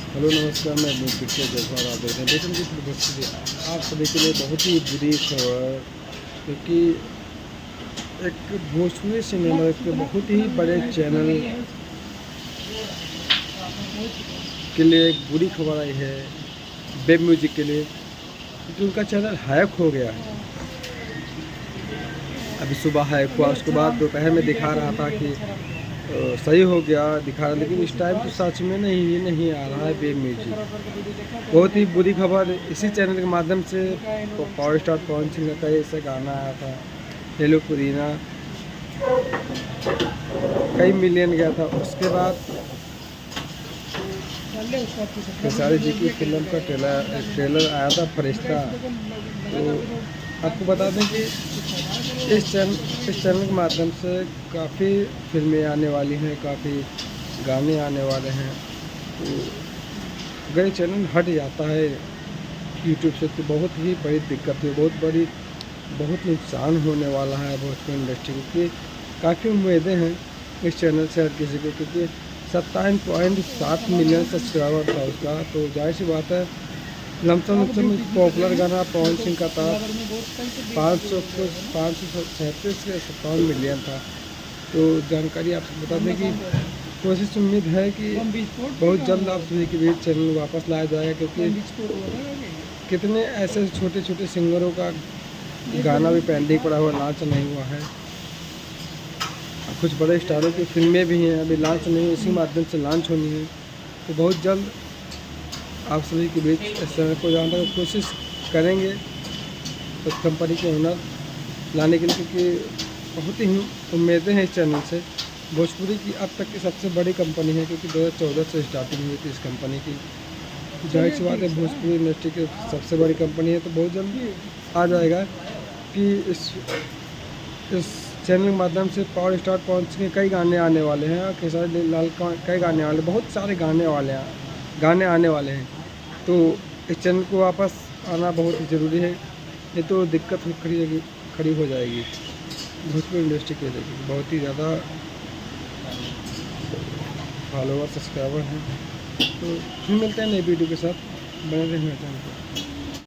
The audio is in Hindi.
हेलो नमस्कार, मैं पिक्चर जैसा आप देख रहे हैं बेटन की भोजपुरी आप सभी के लिए बहुत ही बुरी खबर, क्योंकि एक भोजपुरी सिनेमा के बहुत ही बड़े चैनल के लिए एक बुरी खबर आई है। वेब म्यूजिक के लिए, क्योंकि उनका चैनल हैक हो गया है। अभी सुबह हैक हुआ, उसके बाद दोपहर में दिखा रहा था कि सही हो गया दिखा रहा, लेकिन इस टाइम तो सच में नहीं आ रहा है वेब म्यूजिक। बहुत ही बुरी खबर। इसी चैनल के माध्यम से पावर स्टार पवन सिंह का ऐसा गाना आया था, हेलो पुदीना, कई मिलियन गया था। उसके बाद खेसारी जी की फिल्म का ट्रेलर आया था फरिश्ता। तो आपको बता दें कि इस चैनल के माध्यम से काफ़ी फिल्में आने वाली हैं, काफ़ी गाने आने वाले हैं। तो अगर ये चैनल हट जाता है यूट्यूब से तो बहुत ही बड़ी दिक्कत है, बहुत नुकसान होने वाला है भोजपुरी इंडस्ट्री को। क्योंकि काफ़ी उम्मीदें हैं इस चैनल से हर किसी को, क्योंकि 57.7 मिलियन सब्सक्राइबर था उसका। तो जाहिर सी बात है, लमसम पॉपुलर गाना पवन सिंह का था, 537 से 57 मिलियन था। तो जानकारी आपको बता दें कि कोशिश उम्मीद है कि बहुत जल्द आप सभी के बीच चैनल वापस लाया जाएगा, क्योंकि कितने ऐसे छोटे छोटे सिंगरों का गाना भी पेंडिंग पड़ा हुआ, लॉन्च नहीं हुआ है। कुछ बड़े स्टारों की फिल्में भी हैं, अभी लॉन्च नहीं हुई, इसी माध्यम से लॉन्च होनी है। तो बहुत जल्द आप सभी के बीच इस चैनल को जानने की कोशिश करेंगे तो कंपनी के हुनर लाने के लिए, क्योंकि बहुत ही उम्मीदें हैं इस चैनल से। भोजपुरी की अब तक की सबसे बड़ी कंपनी है, क्योंकि 2014 से स्टार्टिंग हुई थी इस कंपनी की। जाहिर सी बात है, भोजपुरी इंडस्ट्री की सबसे बड़ी कंपनी है। तो बहुत जल्दी आ जाएगा कि इस चैनल के माध्यम से पावर स्टार पवन सिंह के कई गाने आने वाले हैं, और खेसारी लाल का कई गाने वाले, बहुत सारे गाने आने वाले हैं। तो इस चैनल को वापस आना बहुत ही ज़रूरी है, ये तो दिक्कत खड़ी हो जाएगी भोजपुरी इंडस्ट्री के लिए। बहुत ही ज़्यादा फॉलोवर सब्सक्राइबर हैं। तो फिर मिलते हैं नई वीडियो के साथ, बने रहें मेरे चैनल पर।